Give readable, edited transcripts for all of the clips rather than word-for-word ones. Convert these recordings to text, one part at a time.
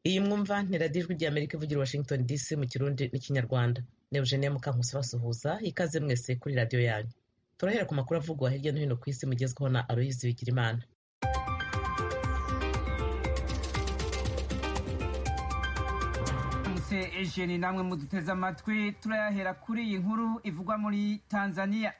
Iyi mwumva ni radiyo Ijwi Ry'Amerika ivugira Washington DC mu Kirundi n'Ikinyarwanda. Ni Eugenie Mukankusi basuhuza, ikaze mwese kuri radiyo yanyu. Turahera ku makuru avugwa hirya no hino ku isi mugezweho na Aloyizi Bigirimana. Eugenie namwe muduteze amatwi, turayahera kuri iyi nkuru ivugwa muri Tanzania.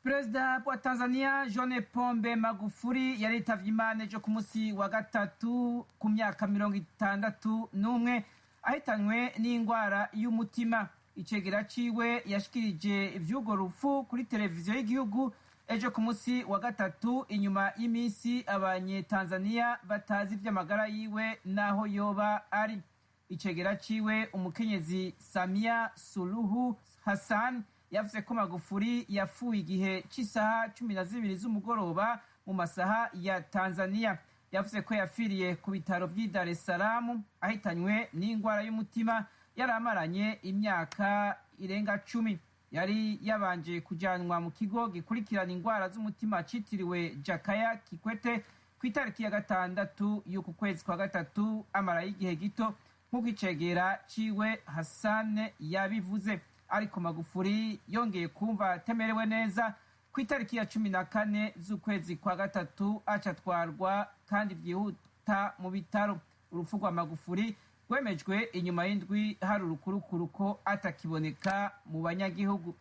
Perezida wa Tanzania John Pombe Magufuli yaritavye Imana ejo ku musi wa gatatu ku myaka 61 ahitanywe n'ingwara y'umutima. Icegera ciwe yashikirije ivy'urwo rupfu kuri televiziyo y'igihugu ejo ku musi wa gatatu inyuma y'imisi abanyetanzania batazi ivy'amagara yiwe naho yoba ari. Icegera ciwe umukenyezi Samia Suluhu Hassan yavuze ko Magufuli yapfuye igihe c'isaha 12 z'umugoroba mu masaha ya Tanzania. Yavuze ko yapfiriye ku bitaro vy'i Dar es Salaam ahitanywe n'ingwara y'umutima yari amaranye imyaka irenga 10. Yari yabanje kujanwa mu kigo gikurikirana ingwara z'umutima citiriwe Jakaya Kikwete ku itariki ya 6 y'uku kwezi kwa gatatu amaraye igihe gito nk'uko icegera ciwe Hassan yabivuze. Ariko Magufuli yongeye kumva atemerewe neza ku itariki ya 14 z'ukwezi kwa gatatu acatwarwa kandi vyihuta mu bitaro. Urupfu rwa Magufuli rwemejwe inyuma y'indwi hari urukurukuru ko atakiboneka mu banyagihugu.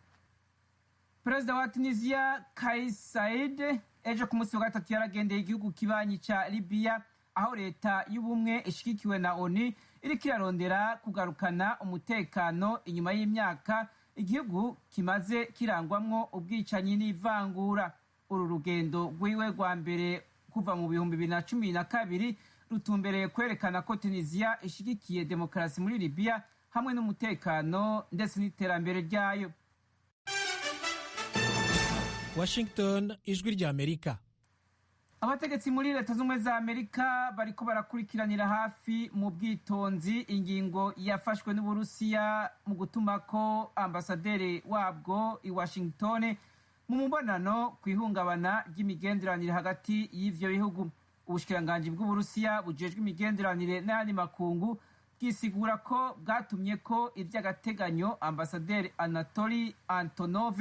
Perezida wa Tunisia Kais Saied ejo ku musi wa gatatu yaragendeye igihugu kibanyi ca Libya aho leta y'ubumwe ishigikiwe na ONU iriko irarondera kugarukana umutekano inyuma y'imyaka igihugu kimaze kirangwamwo ubwicanyi n'ivangura. Uru rugendo rwiwe rwa mbere kuva mu 2012 rutumbereye kwerekana ko Tunisia ishigikiye demokarasi muri Libya hamwe n'umutekano ndetse n'iterambere ryayo. Washington, Ijwi Ry'Amerika. Abategetsi muri Leta z'Ubumwe za Amerika bariko barakurikiranira hafi mu bwitonzi ingingo yafashwe n'Uburusiya mu gutumako ambasaderi wabwo i Washington mu mubonano kw'ihungabana ry'imigenderanire hagati y'ivyo bihugu. Ubushikiranganji bw'Uburusiya bujejwe imigenderanire n'ayandi makungu bwisigura ko bwatumye ko ivy'agateganyo ambasaderi Anatoly Antonov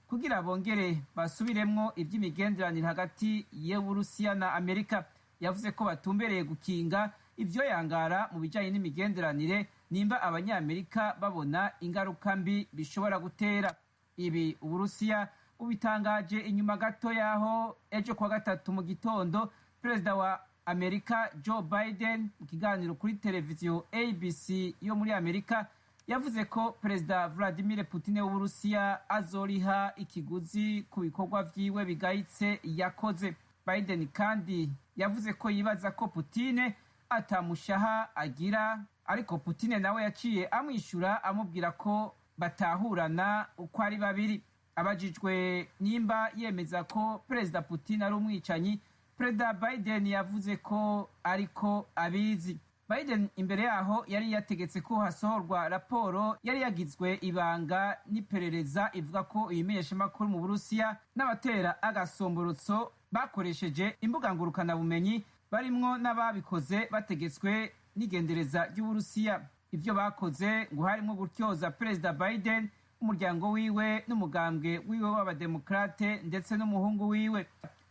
kugira bongere basubiremwo ivy'imigenderanire hagati y'Uburusiya na Amerika. Yavuze ko batumbereye gukinga ivyo yangara mu bijanye n'imigenderanire nimba abanyamerika babona ingaruka mbi bishobora gutera. Ibi Uburusiya ubitangaje inyuma gato yaho ejo kwa gatatu mu gitondo Perezida wa Amerika Joe Biden mu kiganiro kuri televiziyo ABC yo muri Amerika yavuze ko Perezida Vladimir Putin w'Uburusiya azoriha ikiguzi ku bikorwa vyiwe bigayitse yakoze. Biden kandi yavuze ko yibaza ko Putin atamushaha agira, ariko Putin nawe yaciye amwishura amubwira ko batahurana uko ari babiri. Abajijwe nimba yemeza ko Perezida Putin ari umwicanyi, Perezida Biden yavuze ko ariko abizi. Biden imbere yaho yari yategetse ko hasohorwa raporo yari yagizwe ibanga n'iperereza ivuga ko ibimenyeshamakuru mu Burusiya n'abatera agasomborotso bakoresheje imbuga ngurukanabumenyi barimwo n'ababikoze bategetswe n'igendereza ry'Uburusiya. Ivyo bakoze ngo harimwo gutyoza Perezida Biden, umuryango wiwe n'umugambwe wiwe w'abademokrate ndetse n'umuhungu wiwe.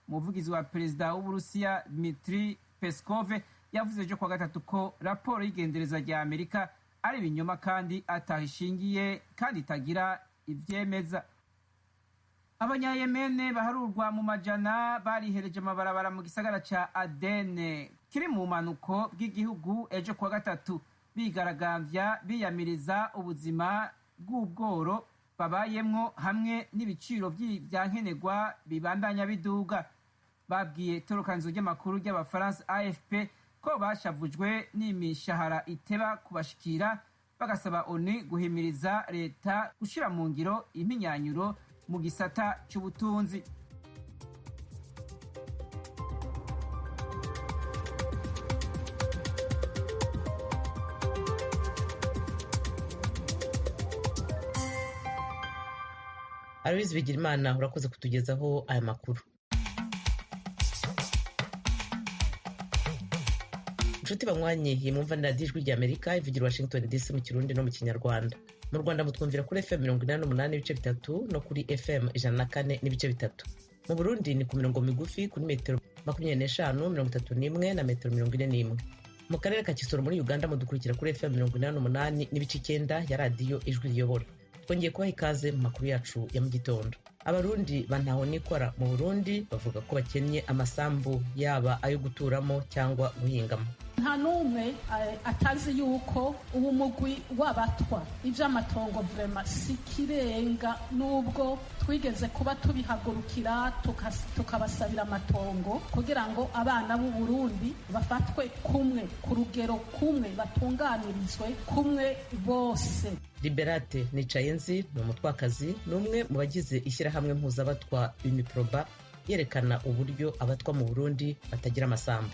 Umuvugizi wa Perezida w'Uburusiya Dmitry Peskov yavuze ejo kwa gatatu ko raporo y'igendereza rya Amerika ari ibinyoma kandi atahishingiye kandi itagira ivyemeza. Abanyayemene baharurwa mu majana barihereje amabarabara mu gisagara ca Aden kiri mu manuko bw'igihugu ejo kwa gatatu bigaragambya biyamiriza ubuzima bw'ubworo babayemwo hamwe n'ibiciro vyankenerwa bibandanya biduga. Babwiye itorokanzo ry'amakuru ry'Abafaransa AFP ko bashavujwe n'imishahara iteba kubashikira, bagasaba ONU guhimiriza leta gushira mu ngiro iminyanyuro mu gisata c'ubutunzi. Aloyizi Bigirimana urakoze kutugezaho aya makuru. inshuti banywanyi yimwumva na Ijwi Ry'Amerika ivugira Washington DC mu Kirundi no mu Kinyarwanda. Mu Rwanda mutwumvira kuri FM 88.3 no kuri FM 104.3. Mu Burundi ni ku mirongo migufi kuri metero 25, 31 na metero 41. Mu karere ka Kisoro muri Uganda mudukurikira kuri FM 88.9 ya radio Ijwi Riyobora. Twongeye kubaha ikaze mu makuru yacu ya mu gitondo. Abarundi bantaho nikora mu Burundi bavuga ko bakennye amasambu yaba ayo guturamo cyangwa guhingamo. Nta numwe atazi yuko ubu mugwi w'abatwa ivy'amatongo vraiment sikirenga, nubwo twigeze kuba tubihagurukira tukabasabira amatongo kugira ngo abana b'u Burundi bafatwe kumwe ku rugero kumwe, batunganirizwe kumwe bose. Liberate Nicayenzi ni umutwakazi n'umwe mu bagize ishyirahamwe mpuzabatwa Uniproba yerekana uburyo abatwa mu Burundi batagira amasambu.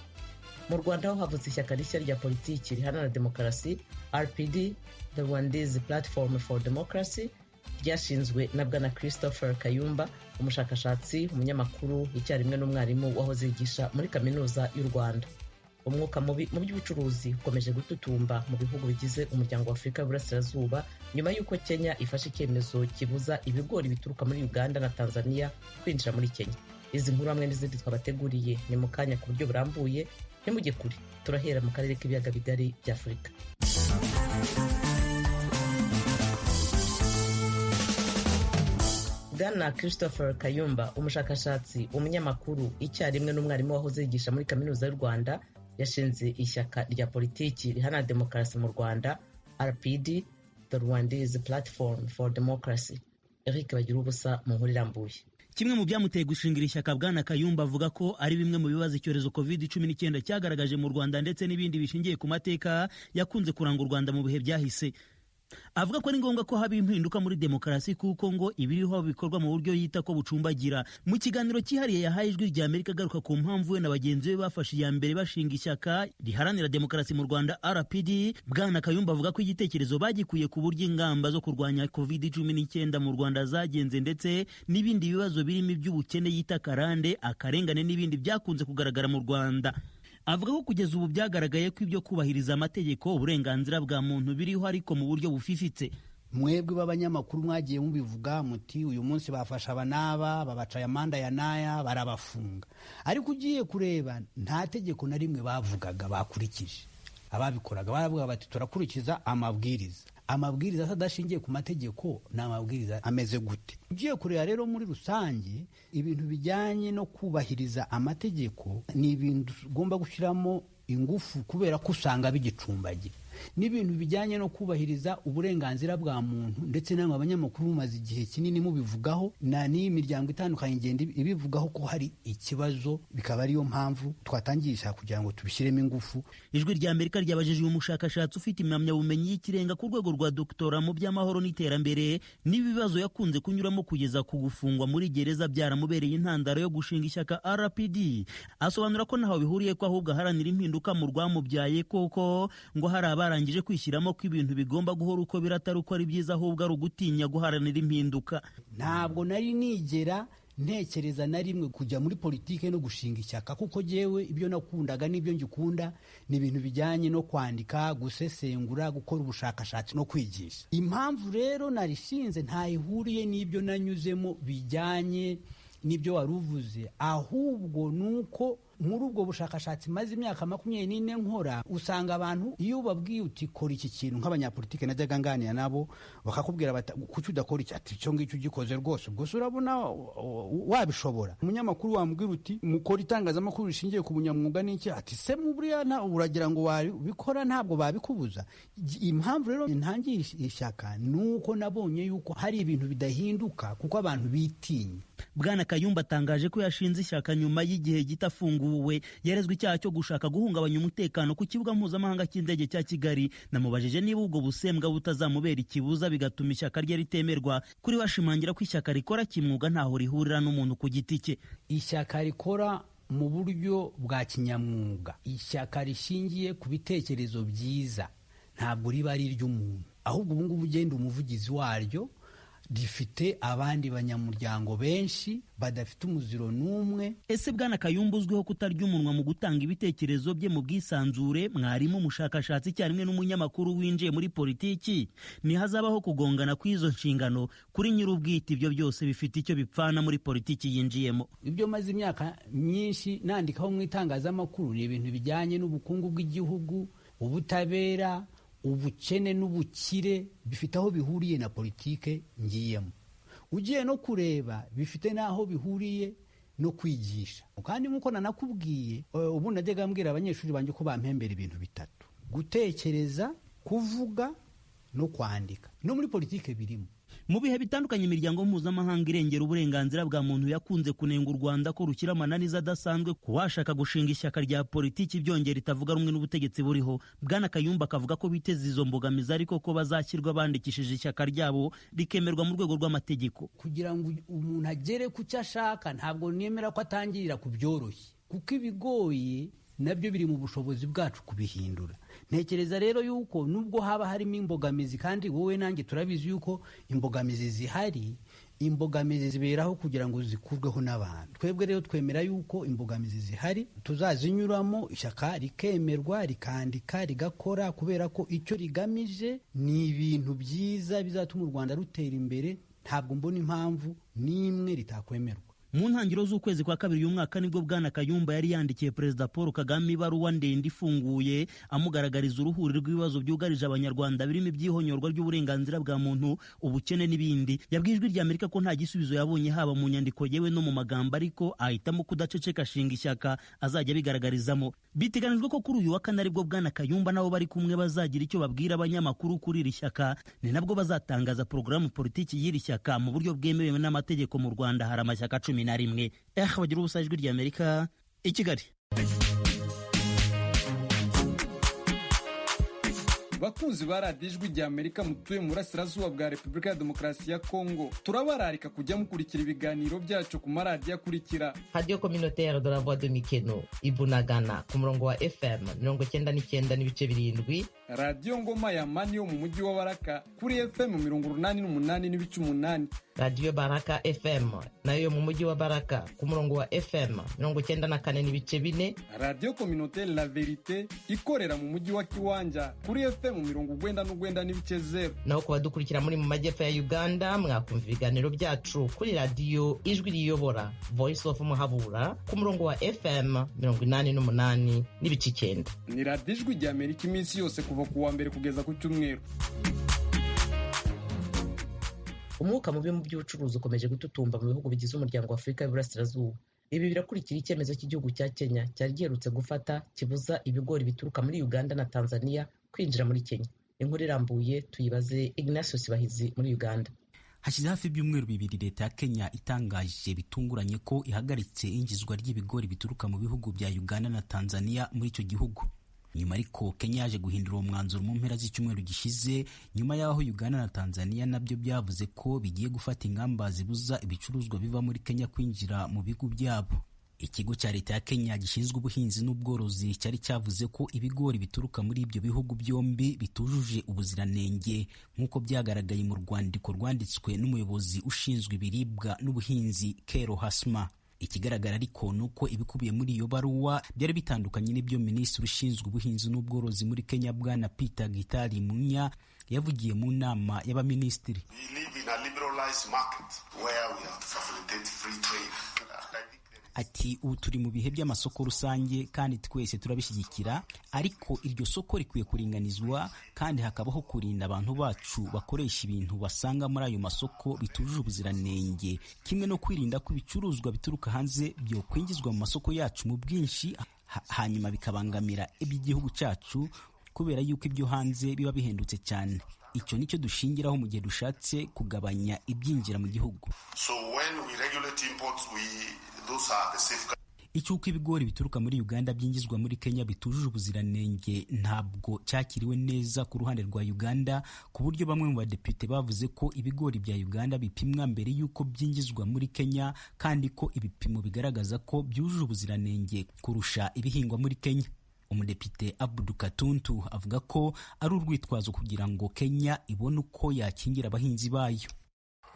Mu Rwanda ho havutse ishyaka rishya rya politiki riharanira demokarasi RPD, the Rwandese Platform for Democracy, ryashinzwe na Bwana Christopher Kayumba, umushakashatsi, umunyamakuru, icyarimwe n'umwarimu wahoze yigisha muri kaminuza y'u Rwanda. Umwuka mubi mu by'ubucuruzi ukomeje gututumba mu bihugu bigize umuryango wa Afurika y'Uburasirazuba nyuma y'uko Kenya ifashe icyemezo kibuza ibigori bituruka muri Uganda na Tanzania kwinjira muri Kenya. Izi nkuru hamwe n'izindi twabateguriye ni mu kanya ku buryo burambuye. Nimujye kure, turahera mu karere k'ibiyaga bigari bya Afurika. Bwana Christopher Kayumba, umushakashatsi, umunyamakuru, icyarimwe n'umwarimu wahoze yigisha muri kaminuza y'u Rwanda, yashinze ishyaka rya politiki riharanira demokarasi mu Rwanda RPD, the Rwandese Platform for Democracy. Eric Bagirubusa mu nkuru irambuye. Kimwe mu byamuteye gushingira ishyaka Bwana Kayumba avuga ko ari bimwe mu bibazo icyorezo COVID-19 cyagaragaje mu Rwanda ndetse n'ibindi bishingiye ku mateka yakunze kuranga u Rwanda mu bihe byahise. Avuga ko ari ngombwa ko haba impinduka muri demokarasi kuko ngo ibiriho bikorwa mu buryo yita ko bucumbagira. Mu kiganiro cyihariye yahaye Ijwi Ry'Amerika agaruka ku mpamvu we na bagenzi be bafashe iya mbere bashinga ishyaka riharanira demokarasi mu Rwanda RPD, Bwana Kayumba avuga ko igitekerezo bagikuye ku buryo ingamba zo kurwanya COVID-19 mu Rwanda zagenze ndetse n'ibindi bibazo birimo iby'ubukene yita karande, akarengane n'ibindi byakunze kugaragara mu Rwanda. Avuga ko kugeza ubu byagaragaye ko ibyo kubahiriza amategeko, uburenganzira bwa muntu biriho ariko mu buryo bufifitse. Mwebwe b'abanyamakuru mwagiye mubivuga muti uyu munsi bafasha abanaba babaca amanda ya naya barabafunga, ariko ugiye kureba nta tegeko na rimwe bavugaga bakurikije. Ababikoraga baravuga bati turakurikiza amabwiriza adashingiye ku mategeko. N'amabwiriza ameze gute? Ugiye kureba rero muri rusange ibintu bijyanye no kubahiriza amategeko ni ibintu ugomba gushyiramo ingufu kubera ko usanga bigicumbagira. N'ibintu bijyanye no kubahiriza uburenganzira bwa muntu ndetse namwe abanyamakuru mumaze igihe kinini mubivugaho na n'iyi miryango itandukanye igenda ibivugaho ko hari ikibazo, bikaba ariyo mpamvu twatangisha kugira ngo tubishyiremo ingufu. Ijwi Ry'Amerika ryabajije uyu mushakashatsi ufite impamyabumenyi y'ikirenga ku rwego rwa doktora mu by'amahoro n'iterambere n'ibibazo yakunze kunyuramo kugeza ku gufungwa muri gereza byaramubereye intandaro yo gushinga ishyaka RPD. Asobanura ko ntaho bihuriye ko ahubwo aharanira impinduka mu rwamubyaye koko ngo hari barangije kwishyiramo ko ibintu bigomba guhora uko biratari uko ari byiza ahubwo ari ugutinya guharanira impinduka. Ntabwo nari nigera ntekereza na rimwe kujya muri politike no gushinga ishyaka, kuko jewe ibyo nakundaga n'ibyo ngikunda ni ibintu bijyanye no kwandika, gusesengura, gukora ubushakashatsi no kwigisha. Impamvu rero narishinze ntayihuriye n'ibyo nanyuzemo bijyanye n'ibyo waruvuze, ahubwo nuko muri ubwo bushakashatsi maze imyaka 24 nkora usanga abantu iyo babwiye uti kora iki kintu, nk'abanyapolitike najyaga nganira nabo bakakubwira bati kuki udakora iki, ati cyo ngicyo ugikoze rwose ubwo urabona wabishobora. Umunyamakuru wambwira uti mukora itangazamakuru rishingiye ku bunyamwuga n'iki, ati se mu buriya uragira ngo wabikora ntabwo babikubuza. Impamvu rero ntangiye ishyaka nuko nabonye yuko hari ibintu bidahinduka kuko abantu bitinya. Bwana Kayumba atangaje ko yashinze ishyaka nyuma y'igihe gitafunguwe yarezwe icyaha cyo gushaka guhungabanya umutekano ku kibuga mpuzamahanga cy'indege cya Kigali. Namubajije niba ubwo busembwa butazamubera ikibuza bigatuma ishyaka rye ritemerwa. Kuri washimangira ko ishyaka rikora kimwuga ntaho rihurira n'umuntu ku giti cye. Ishyaka rikora mu buryo bwa kinyamwuga, ishyaka rishingiye ku bitekerezo byiza, ntabwo riba ari iry'umuntu, ahubwo ubu ngubu ugenda umuvugizi waryo rifite abandi banyamuryango benshi badafite umuziro n'umwe. Ese Bwana Kayumba uzwiho kutarya umunwa mu gutanga ibitekerezo bye mu bwisanzure, mwarimu, umushakashatsi icyarimwe n'umunyamakuru winjiye muri politiki, ntihazabaho kugongana kw'izo nshingano kuri nyir'ubwite? Ibyo byose bifite icyo bipfana muri politiki yinjiyemo. Ibyo maze imyaka myinshi nandikaho mu itangazamakuru ni ibintu bijyanye n'ubukungu bw'igihugu, ubutabera, ubukene n'ubukire, bifite aho bihuriye na politike ngiyemo. Ugiye no kureba bifite n'aho bihuriye no kwigisha. Kandi nk'uko nanakubwiye, ubu najyaga mbwira abanyeshuri banjye ko bampembera ibintu bitatu: gutekereza, kuvuga no kwandika. No muri politike birimo. Mu bihe bitandukanye imiryango mpuzamahanga irengera uburenganzira bwa muntu yakunze kunenga u Rwanda ko rushyira amananiza adasanzwe ku washaka gushinga ishyaka rya politiki byongera itavuga rumwe n'ubutegetsi buriho. Bwana Kayumba akavuga ko biteze izo mbogamizi, ariko ko bazashyirwa bandikishije ishyaka ryabo rikemerwa mu rwego rw'amategeko. Kugira ngo umuntu agere ku cyo ashaka, ntabwo nemera ko atangirira ku byoroshye, kuko ibigoye nabyo biri mu bushobozi bwacu kubihindura. Ntekereza rero yuko nubwo haba harimo imbogamizi, kandi wowe nanjye turabizi yuko imbogamizi zihari, imbogamizi ziberaho kugira ngo zikurweho n'abantu. Twebwe rero twemera yuko imbogamizi zihari tuzazinyuramo, ishyaka rikemerwa, rikandika, rigakora, kubera ko icyo rigamije ni ibintu byiza bizatuma u Rwanda rutera imbere. Ntabwo mbona impamvu n'imwe ritakwemerwa. Mu ntangiriro z'ukwezi kwa kabiri uyu mwaka nibwo Bwana Kayumba yari yandikiye Perezida Paul Kagame ibaruwa ndende ifunguye amugaragariza uruhuri rw'ibibazo byugarije Abanyarwanda, birimo ibyihonyorwa ry'uburenganzira bwa muntu, ubukene n'ibindi. Yabwiye Ijwi Ry'Amerika ko nta gisubizo yabonye haba mu nyandiko yewe no mu magambo, ariko ahitamo kudaceceka ashinga ishyaka azajya abigaragarizamo. Biteganijwe ko kuri uyu wa kane aribwo Bwana Kayumba nabo bari kumwe bazagira icyo babwira abanyamakuru kuri iri shyaka. Ni nabwo bazatangaza porogaramu politiki y'iri shyaka mu buryo bwemewe n'amategeko. Mu Rwanda hari amashyaka 11. Bagira ubusa. Ijwi Ry'Amerika i Kigali. Bakunzi ba radiyo Ijwi Ry'Amerika mutuye mu burasirazuba bwa Repubulika ya Demokarasi ya Kongo, turabararika kujya mukurikira ibiganiro byacu ku maradiyo akurikira: Radio Communautaire de la Voix de Mikeno Ibunagana ku murongo wa FM 99.7, Radio Ngoma ya Mani yo mu mujyi wa Baraka kuri FM 88.8, Radio Baraka FM nayo mu mujyi wa Baraka ku murongo wa FM 94.4, Radio Communautaire La Verite ikorera mu mujyi wa Kiwanja kuri FM 99.0. Naho ku badukurikira muri mu majyepfo ya Uganda, mwakumva ibiganiro byacu kuri Radio Ijwi Riyobora Voice of Muhabura ku murongo wa FM 88.9. Ni radiyo Ijwi Ry'Amerika iminsi yose kuva ku wa mbere kugeza ku cyumweru. Umwuka mubi mu by'ubucuruzi ukomeje gututumba mu bihugu bigize umuryango wa Afurika y'Iburasirazuba. Ibi birakurikira icyemezo cy'igihugu cya Kenya cyari giherutse gufata kibuza ibigori bituruka muri Uganda na Tanzania kwinjira muri Kenya. Inkuru irambuye tuyibaze Ignatius Bahizi muri Uganda. Hashize hafi ibyumweru bibiri leta ya Kenya itangaje bitunguranye ko ihagaritse ingizwa ry'ibigori bituruka mu bihugu bya Uganda na Tanzania muri icyo gihugu. Nyuma ariko Kenya yaje guhindura uwo mwanzuro mu mpera z'icyumweru gishize, nyuma y'aho Uganda na Tanzania nabyo byavuze ko bigiye gufata ingamba zibuza ibicuruzwa biva muri Kenya kwinjira mu bihugu byabo. Ikigo cya leta ya Kenya gishinzwe ubuhinzi n'ubworozi cyari cyavuze ko ibigori bituruka muri ibyo bihugu byombi bitujuje ubuziranenge, nk'uko byagaragaye mu rwandiko rwanditswe n'umuyobozi ushinzwe ibiribwa n'ubuhinzi Kero Hasma. Ikigaragara ariko nuko ibikubiye muri iyo baruwa byari bitandukanye n'ibyo Minisitiri ushinzwe ubuhinzi n'ubworozi muri Kenya Bwana Peter Gitari Munya yavugiye mu nama y'abaminisitiri. Ati ubu turi mu bihe by'amasoko rusange kandi twese turabishyigikira, ariko iryo soko rikwiye kuringanizwa kandi hakabaho kurinda abantu bacu bakoresha ibintu basanga muri ayo masoko bitujuje ubuziranenge, kimwe no kwirinda ko ibicuruzwa bituruka hanze byo kwinjizwa mu masoko yacu mu bwinshi hanyuma bikabangamira iby'igihugu cyacu, kubera yuko ibyo hanze biba bihendutse cyane. Icyo nicyo dushingiraho mu gihe dushatse kugabanya ibyinjira mu gihugu. So when we regulate imports, those are the safeguards. Icyuko ibigori bituruka muri Uganda byingizwa muri Kenya bitujuje ubuziranenge ntabwo cyakiriwe neza ku ruhande rwa Uganda, ku buryo bamwe mu badepite bavuze ko ibigori bya Uganda bipimwa mbere y'uko byingizwa muri Kenya, kandi ko ibipimo bigaragaza ko byujuje ubuziranenge kurusha ibihingwa muri Kenya. Umudepite Abdu Katuntu avuga ko ari urwitwazo kugira ngo Kenya ibone uko yakingira abahinzi bayo.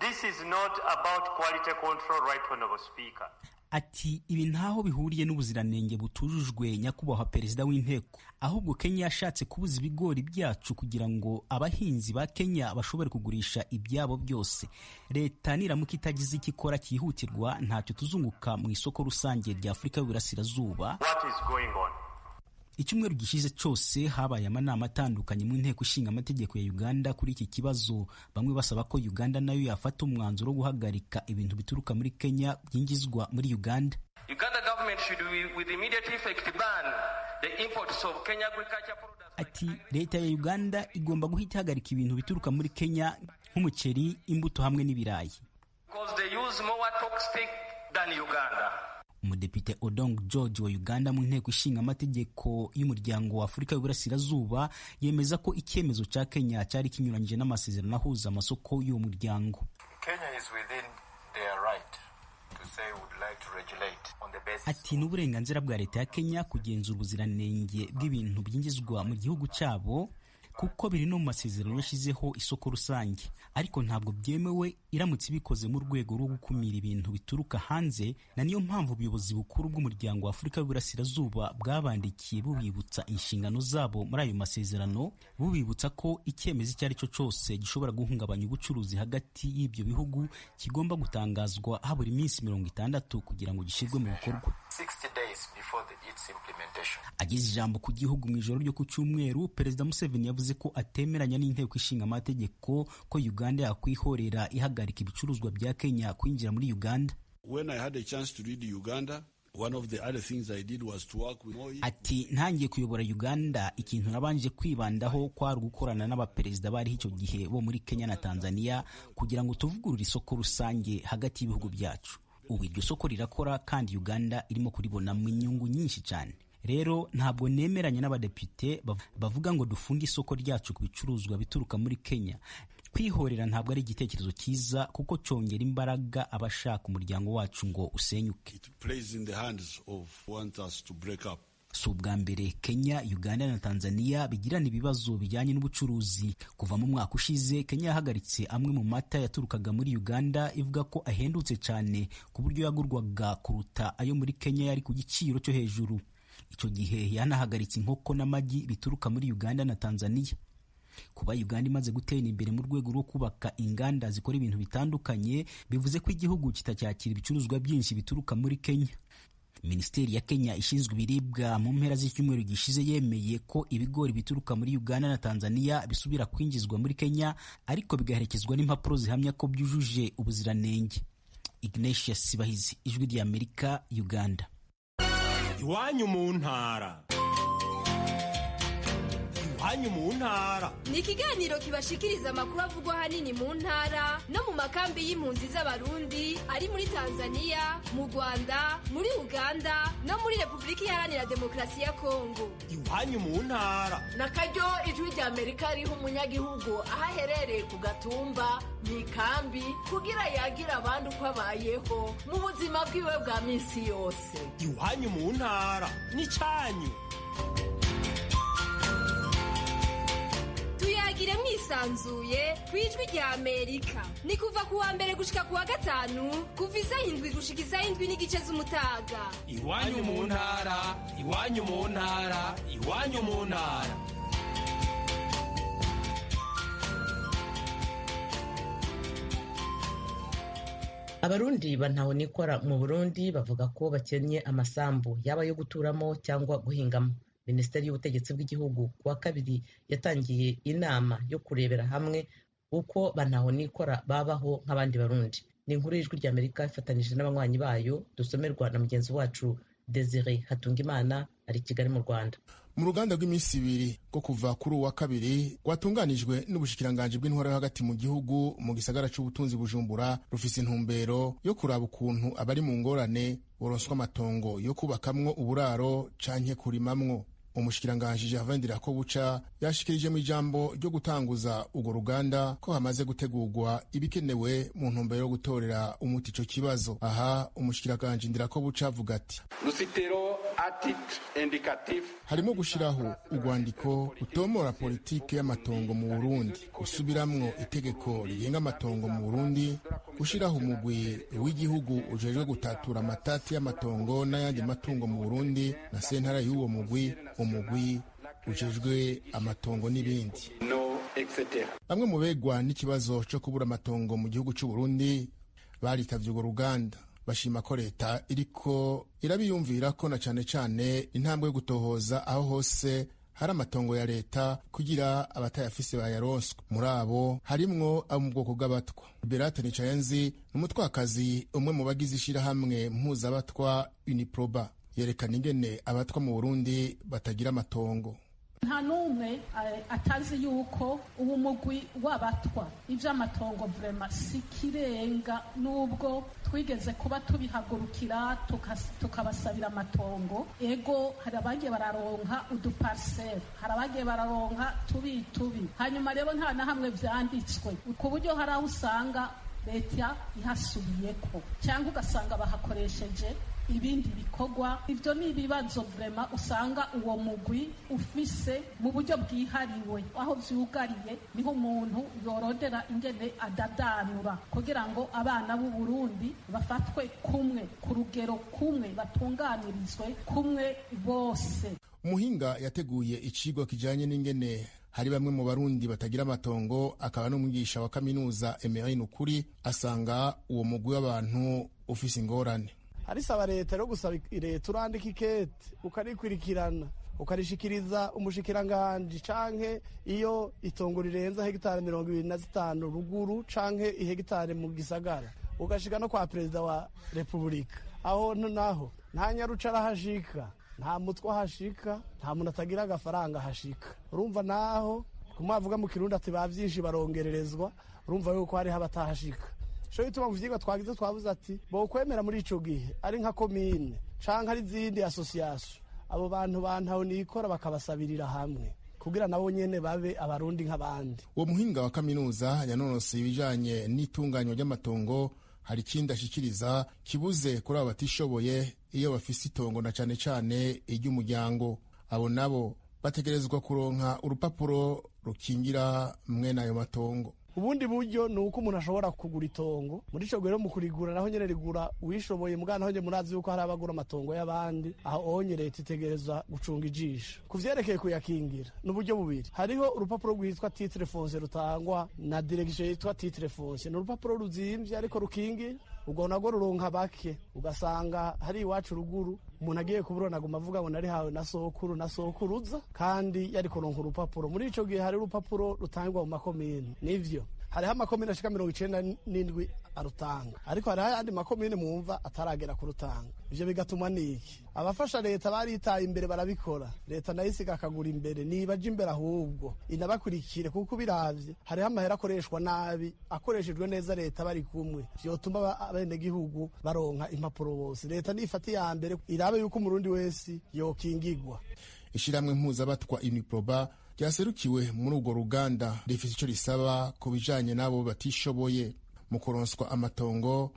This is not about quality control, right honorable speaker. Ati ibi ntaho bihuriye n'ubuziranenge butujujwe nyakubahwa perezida w'inteko, ahubwo Kenya yashatse kubuza ibigori byacu kugira ngo abahinzi ba Kenya bashobore kugurisha ibyabo byose. Leta niramuka itagize ikikora cyihutirwa ntacyo tuzunguka mu isoko rusange rya Afurika y'Uburasirazuba. What is going on? Icyumweru gishize cyose habaye amanama atandukanye mu nteko ishinga amategeko ya Uganda kuri iki kibazo, bamwe basaba ko Uganda nayo yafata umwanzuro wo guhagarika ibintu bituruka muri Kenya byinjizwa muri Uganda. Uganda government should with immediate effect ban the imports of Kenya agriculture products. Ati leta ya Uganda igomba guhita ihagarika ibintu bituruka muri Kenya nk'umuceri, imbuto hamwe n'ibirayi. Because they use more toxic than Uganda. Umudepite Odong George wa Uganda mu nteko ishinga amategeko y'umuryango wa Afurika y'Uburasirazuba yemeza ko icyemezo cya Kenya cyari kinyuranyije n'amasezerano ahuza amasoko y'uwo muryango. Kenya is within their right to say would like to regulate on the basis. Ati n'uburenganzira bwa leta ya Kenya kugenzura ubuziranenge bw'ibintu byinjizwa mu gihugu cyabo, kuko biri no mu masezerano yashyizeho isoko rusange, ariko ntabwo byemewe iramutse ibikoze mu rwego rwo gukumira ibintu bituruka hanze, na niyo mpamvu ubuyobozi bukuru bw'umuryango wa Afurika y'Uburasirazuba bwabandikiye bubibutsa inshingano zabo muri ayo masezerano, bubibutsa ko icyemezo icyo ari cyo cyose gishobora guhungabanya ubucuruzi hagati y'ibyo bihugu kigomba gutangazwa habura iminsi 60 kugira ngo gishyirwe mu bikorwa. 60 days before its implementation. Ageze ijambo ku gihugu mu ijoro ryo ku cyumweru, Perezida Museveni yavuze ko atemeranya n'inteko ishinga amategeko ko Uganda yakwihorera ihagarika ibicuruzwa bya Kenya kwinjira muri Uganda. When I had a chance to read Uganda, one of the other things I did was to work with Moi. Ati ntangiye kuyobora Uganda, ikintu nabanje kwibandaho kwari gukorana n'abaperezida bari icyo gihe bo muri Kenya na Tanzania kugira ngo tuvugurure isoko rusange hagati y'ibihugu byacu. Ubu iryo soko rirakora kandi Uganda irimo kuribonamo inyungu nyinshi cyane. Rero ntabwo nemeranya n'abadepite bavuga ngo dufunge isoko ryacu ku bicuruzwa bituruka muri Kenya. Kwihorera ntabwo ari igitekerezo cyiza kuko cyongera imbaraga abashaka umuryango wacu ngo usenyuke. It plays in the hands of want us to break up. Si ubwa mbere Kenya, Uganda na Tanzania bigirana ibibazo bijyanye n'ubucuruzi. Kuva mu mwaka ushize, Kenya yahagaritse amwe mu mata yaturukaga muri Uganda ivuga ko ahendutse cyane ku buryo yagurwaga kuruta ayo muri Kenya yari ku giciro cyo hejuru. Icyo gihe yanahagaritse inkoko n'amagi bituruka muri Uganda na Tanzania. Kuba Uganda imaze gutera imbere mu rwego rwo kubaka inganda zikora ibintu bitandukanye, bivuze ko igihugu kitacyakira ibicuruzwa byinshi bituruka muri Kenya. Minisiteri ya Kenya ishinzwe ibiribwa mu mpera z'icyumweru gishize yemeye ko ibigori bituruka muri Uganda na Tanzania bisubira kwinjizwa muri Kenya, ariko bigaherekezwa n'impapuro zihamya ko byujuje ubuziranenge. Ignatius Sibahizi, Ijwi Ry'Amerika, Uganda. Iwanyu mu ntara. Iwanyu mu ntara ni ikiganiro kibashikiriza amakuru avugwa hanini mu ntara no mu makambi y'impunzi z'abarundi ari muri Tanzania, mu Rwanda, muri Uganda no muri Repubulika Iharanira Demokarasi ya Kongo. Iwanyu mu ntara nakaryo Ijwi Ry'Amerika riha umunyagihugu aho aherereye ku gatumba mu ikambi kugira yagira abandi uko abayeho mu buzima bwiwe bwa minsi yose. Iwanyu mu ntara ni cyanyu. Tuyagire mwisanzuye ku Ijwi Ry'Amerika. Ni kuva ku wa mbere gushika ku wa gatanu kuva 7 gushika 7:30 z'umutaga. Iwanyu mu ntara, iwanyu mu ntara, iwanyu mu ntara. Abarundi bantaho nikora mu Burundi bavuga ko bakennye amasambu yaba yo guturamo cyangwa guhingamo. Minisiteri y'Ubutegetsi bw'Igihugu kuwa kabiri yatangiye inama yo kurebera hamwe uko bantaho nikora babaho nk'abandi Barundi. Ni inkuru y'Ijwi Ry'Amerika ifatanyije n'abanywanyi bayo, dusomerwa na mugenzi wacu Desire Hatungimana ari Kigali mu Rwanda. Mu ruganda rw'iminsi 2 rwo kuva kuri uwa kabiri rwatunganijwe n'ubushikiranganje bw'intwaro hagati mu gihugu mu gisagara c'ubutunzi Bujumbura, rufise intumbero yo kuraba ukuntu abari mu ngorane boronswa amatongo yo kubakamwo uburaro canke kurimamwo. umushikiranganji Javendira ko buca yashikirije mu ijambo ryo gutanguza urwo ruganda ko hamaze gutegurwa ibikenewe mu ntumbero yo gutorera umuti ico kibazo. Aha umushikiranganji Ndirako buca avuga ati harimo gushiraho urwandiko rutomora politike y'amatongo mu Burundi, gusubiramwo itegeko rigenga amatongo mu Burundi, gushiraho umugwi w'igihugu ujejwe gutatura amatati y'amatongo n'ayandi matungo mu Burundi na sentara y'uwo mugwi, umugwi ujejwe amatongo n'ibindi. Bamwe mu begwa n'ikibazo cyo kubura amatongo mu gihugu cy'u Burundi baritavye urwo ruganda, bashima ko leta iriko irabiyumvira ko na cane cane intambwe yo gutohoza aho hose hari amatongo ya leta kugira abatayafise bayaronswe. Muri abo harimwo abo mu bwoko bw'abatwa. Berate Nicayenzi n'umutwakazi umwe mu bagize ishirahamwe mpuzabatwa Uniproba, yerekana ingene abatwa mu Burundi batagira amatongo. nta n'umwe atazi yuko ubu mugwi w'abatwa ivy'amatongo vrema si kirenga, nubwo twigeze kuba tubihagurukira tukabasabira amatongo. Ego hari abagiye bararonka uduparsele, hari abagiye bararonka tubi, hanyuma rero nta na hamwe vyanditswe, ku buryo hari aho usanga leta ihasubiyeko cyangwa ugasanga bahakoresheje ibindi bikorwa. Ivyo ni ibibazo vrema usanga uwo mugwi ufise mu buryo bwihariwe. Aho vyugariye niho umuntu yorondera ingene adadanura kugira ngo abana b'u Burundi bafatwe kumwe, ku rugero kumwe, batunganirizwe kumwe bose. Umuhinga yateguye icigwa kijanye n'ingene hari bamwe mu Barundi batagira amatongo, akaba n'umwigisha wa kaminuza Emery Nukuri, asanga uwo mugwi w'abantu ufise ingorane. Harisaba leta rero gusaba leta urandika ikete ukarikurikirana ukarishikiriza umushikiranganje, canke iyo itongo rirenza hegitari 25 ruguru canke ihegitari mu gisagara ugashika no kwa perezida wa repubulika. Aho naho nta nyaruca arahashika, nta mutwe ahashika, nta muntu atagira agafaranga ahashika. Urumva naho kumavuga mu Kirundi ati bavyinshi barongererezwa, urumva yuko hari habatahashika. Sho bituma mu vyigwa twagize twavuze ati bo kwemera muri ico gihe ari nka komine canke ari zindi association, abo bantu bantaho nikora bakabasabirira hamwe kugira nabo nyene babe abarundi nk'abandi. Uwo muhinga wa kaminuza yanonose ibijanye n'itunganywa ry'amatongo hari ikindi ashikiriza kibuze kuri abo batishoboye iyo bafise itongo na cane cane iry'umuryango. Abo nabo bategerezwa kuronka urupapuro rukingira mwene ayo matongo. Ubundi buryo ni uko umuntu ashobora kugura itongo, muri ico gihe mu kurigura naho nyene rigura uwishoboye, mugana naho nyene murazi yuko hari abagura amatongo y'abandi, aho onye leta itegereza gucunga ijisho. Kuvyerekeye kuyakingira n'uburyo bubiri, hariho urupapuro rwitwa titre foncier rutangwa na direction yitwa titre foncier, ni urupapuro ruzimvye ariko rukingira. Ubwo nago ruronka bake, ugasanga hari iwacu ruguru umuntu agiye kuburona aguma avuga ngo nari hawe na sokuru na sokuruza, kandi yari kuronka urupapuro. Muri ico gihe hari urupapuro rutangwa mu makomine, nivyo hariho amakomine ashika 97 arutanga, ariko hariho ayandi makomine mwumva ataragera kurutanga. Ivyo bigatuma niki abafasha leta baritaye imbere barabikora, leta nayo isiga akagura imbere, nibaje imbere ahubwo inabakurikire, kuko biravye hariho amahera akoreshwa nabi. Akoreshejwe neza leta bari kumwe vyotuma abene gihugu baronka impapuro bose. Leta nifati ya mbere irabe yuko umurundi wese yokingigwa. Ishiramwe mpuzabatwa Uniproba ryaserukiwe muri urwo ruganda rifise ico risaba ku bijanye n'abo batishoboye mu kuronswa amatongo,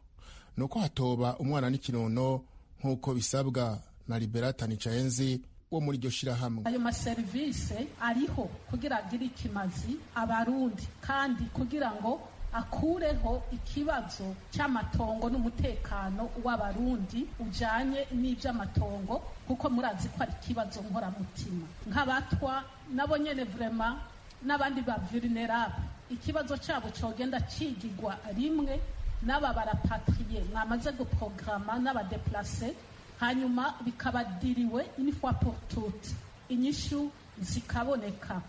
nuko hatoba umwana n'ikinono nk'uko bisabwa na Liberata Nicayenzi wo muri iryo shirahamwe. Ayo maserivise ariho kugira agire ikimazi abarundi, kandi kugira ngo akureho ikibazo cy'amatongo n'umutekano w'abarundi ujanye n'ivy'amatongo, kuko murazi ko ari ikibazo nkoramutima. Nk'abatwa nabo nyene vrema n'abandi ba vulnerable, ikibazo cyabo cogenda cigigwa rimwe n'aba barapatriye mwamaze guprograma n'abadeplace, hanyuma bikabadiriwe une fois pour toutes, inyishu zikaboneka.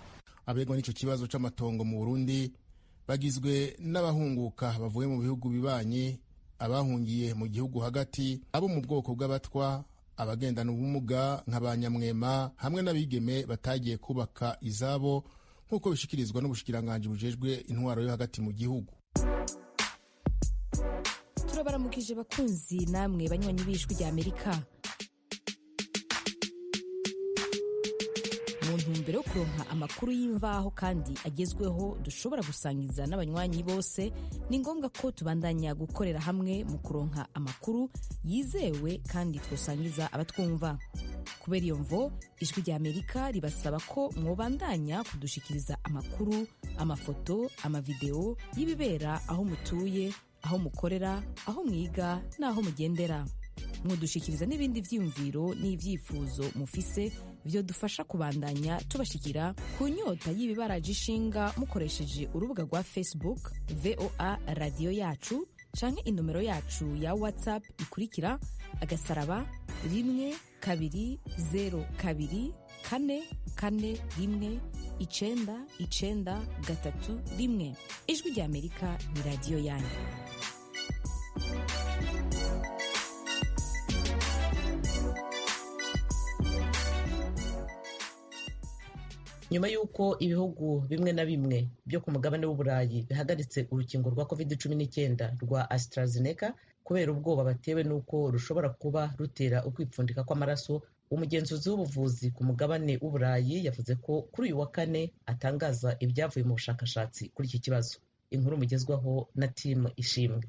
Abegwa n'ico kibazo c'amatongo mu Burundi bagizwe n'abahunguka bavuye mu bihugu bibanyi, abahungiye mu gihugu hagati, abo mu bwoko bw'abatwa, abagendana ubumuga nk'abanyamwema, hamwe n'abigeme batagiye kubaka izabo nk'uko bishikirizwa n'ubushikiranganje bujejwe intwaro yo hagati mu gihugu. Turabaramukije bakunzi namwe banywanyi b'Ijwi Ry'Amerika. ntumbero yo kuronka amakuru y'imvaho kandi agezweho dushobora gusangiza n'abanywanyi bose, ni ngombwa ko tubandanya gukorera hamwe mu kuronka amakuru yizewe kandi twosangiza abatwumva. Kubera iyo mvo, Ijwi Ry'Amerika ribasaba ko mwobandanya kudushikiriza amakuru, amafoto, amavideo y'ibibera aho mutuye, aho mukorera, aho mwiga n'aho mugendera. Mudushikiriza n'ibindi vyiyumviro n'ivyifuzo mufise vyo dufasha kubandanya tubashikira ku nyota y'ibibaraje ishinga mukoresheje urubuga rwa Facebook VOA Radio Yacu canke inomero yacu ya WhatsApp ikurikira *1kabiri 02 Ijwi Ry'Amerika ni radio yanyu. Nyuma y'uko ibihugu bimwe na bimwe byo ku mugabane w'Uburayi bihagaritse urukingo rwa COVID-19 rwa AstraZeneca kubera ubwoba batewe n'uko rushobora kuba rutera ukwipfundika kw'amaraso, umugenzuzi w'ubuvuzi ku mugabane w'Uburayi yavuze ko kuri uyu wa kane atangaza ibyavuye mu bushakashatsi kuri iki kibazo. Inkuru mugezwaho na Tim Ishimwe.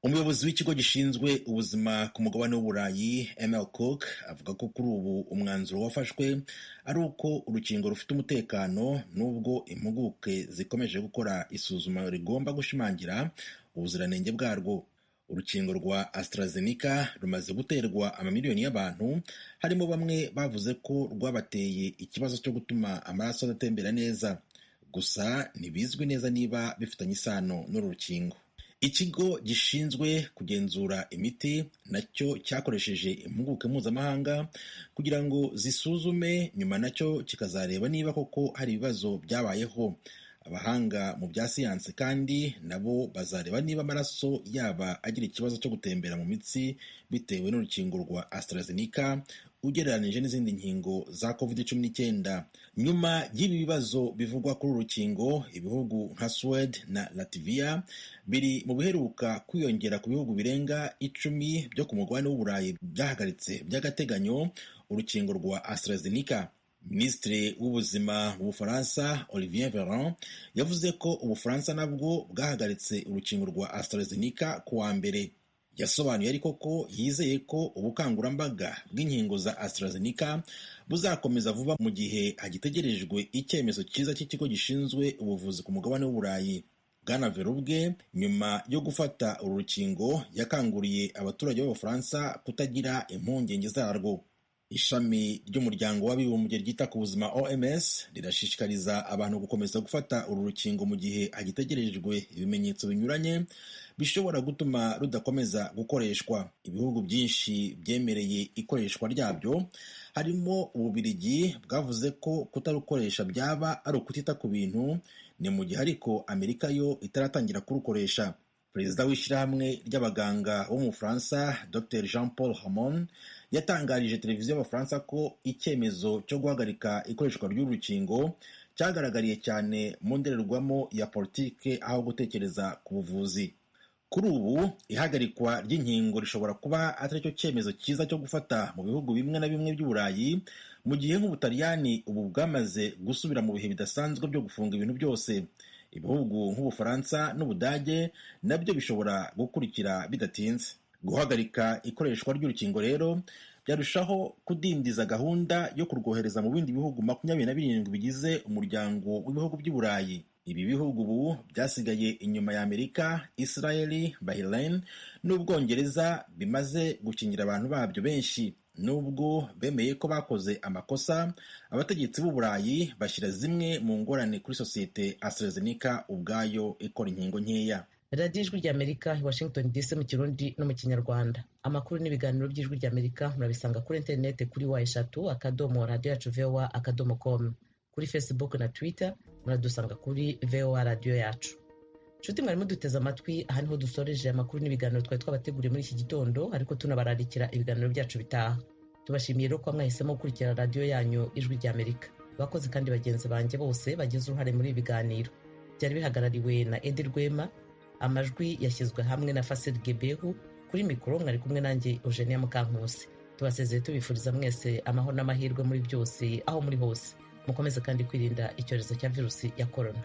Umuyobozi w'ikigo gishinzwe ubuzima ku mugabane w'Uburayi Emil Cook avuga ko kuri ubu umwanzuro wafashwe ari uko urukingo rufite umutekano, nubwo impuguke zikomeje gukora isuzuma rigomba gushimangira ubuziranenge bwarwo. Urukingo rwa AstraZeneca rumaze guterwa amamiliyoni y'abantu, harimo bamwe bavuze ko rwabateye ikibazo cyo gutuma amaraso adatembera neza, gusa ntibizwi neza niba bifitanye isano n'uru rukingo. Ikigo gishinzwe kugenzura imiti nacyo cyakoresheje impuguke mpuzamahanga kugira ngo zisuzume, nyuma nacyo kikazareba niba koko hari ibibazo byabayeho. Abahanga mu bya siyansi kandi nabo bazareba niba amaraso yaba agira ikibazo cyo gutembera mu mitsi bitewe n'urukingo rwa AstraZeneca ugereranije n'izindi nkingo za COVID-19. Nyuma y'ibi bibazo bivugwa kuri uru rukingo, ibihugu nka Sweden na Latvia biri mu biheruka kwiyongera ku bihugu birenga 10 byo ku mugabane w'Uburayi byahagaritse by'agateganyo urukingo rwa AstraZeneca. Minisitiri w'ubuzima mu Bufaransa Olivier Véran yavuze ko Ubufaransa nabwo bwahagaritse urukingo rwa AstraZeneca ku wa mbere. Yasobanuye ariko ko yizeye ko ubukangurambaga bw'inkingo za AstraZeneca buzakomeza vuba mu gihe hagitegerejwe icyemezo cyiza cy'ikigo gishinzwe ubuvuzi ku mugabane w'Uburayi. Bwana Véran ubwe nyuma yo gufata uru rukingo yakanguriye abaturage b'Abafaransa kutagira impungenge zarwo. Ishami ry'umuryango w'abibumbye ryita ku buzima OMS rirashishikariza abantu gukomeza gufata uru rukingo mu gihe hagitegerejwe ibimenyetso binyuranye bishobora gutuma rudakomeza gukoreshwa. Ibihugu byinshi byemereye ikoreshwa ryabyo, harimo Ububiligi bwavuze ko kutarukoresha byaba ari ukutita ku bintu, ni mu gihe ariko Amerika yo itaratangira kurukoresha. Perezida w'ishyirahamwe ry'abaganga bo mu Bufaransa Dr Jean Paul Hamon yatangarije televiziyo y'Abafaransa ko icyemezo cyo guhagarika ikoreshwa ry'urukingo cyagaragariye cyane mu ndorerwamo ya politike aho gutekereza ku buvuzi. Kuri ubu ihagarikwa ry'inkingo rishobora kuba atari cyo cyemezo cyiza cyo gufata mu bihugu bimwe na bimwe by'Uburayi, mu gihe nk'Ubutaliyani ubu bwamaze gusubira mu bihe bidasanzwe byo gufunga ibintu byose. Ibihugu nk'Ubufaransa n'Ubudage nabyo bishobora gukurikira bidatinze. Guhagarika ikoreshwa ry'urukingo rero byarushaho kudindiza gahunda yo kurwohereza mu bindi bihugu 27 bigize umuryango w'ibihugu by'Uburayi. Ibi bihugu ubu byasigaye inyuma ya Amerika, Israeli, Bahrain n'Ubwongereza bimaze gukingira abantu babyo benshi. Nubwo bemeye ko bakoze amakosa, abategetsi b'Uburayi bashyira zimwe mu ngorane kuri sosiyete AstraZeneca ubwayo ikora inkingo nkeya. Radio Ijwi Ry'Amerika i Washington DC mu Kirundi no mu Kinyarwanda. Amakuru n'ibiganiro by'Ijwi Ry'Amerika murabisanga kuri internet kuri wa3.radio.voa.com, kuri Facebook na Twitter muradusanga kuri VOA Radio Yacu. Nshuti mwari muduteze amatwi, aha niho dusoreje amakuru n'ibiganiro twari twabateguriye muri iki gitondo, ariko tunabararikira ibiganiro byacu bitaha. Tubashimiye rero ko mwahisemo gukurikira radio yanyu Ijwi Ry'Amerika. Bakoze kandi bagenzi banjye bose bagize uruhare muri ibi biganiro. Byari bihagarariwe na Edi Rwema, amajwi yashyizwe hamwe na Fasil Gebehu, kuri mikoro mwari kumwe nanjye Eugenia Mukankusi. Tubasezeye tubifuriza mwese amahoro n'amahirwe muri byose aho muri hose. mukomeze kandi kwirinda icyorezo cya virusi ya korona.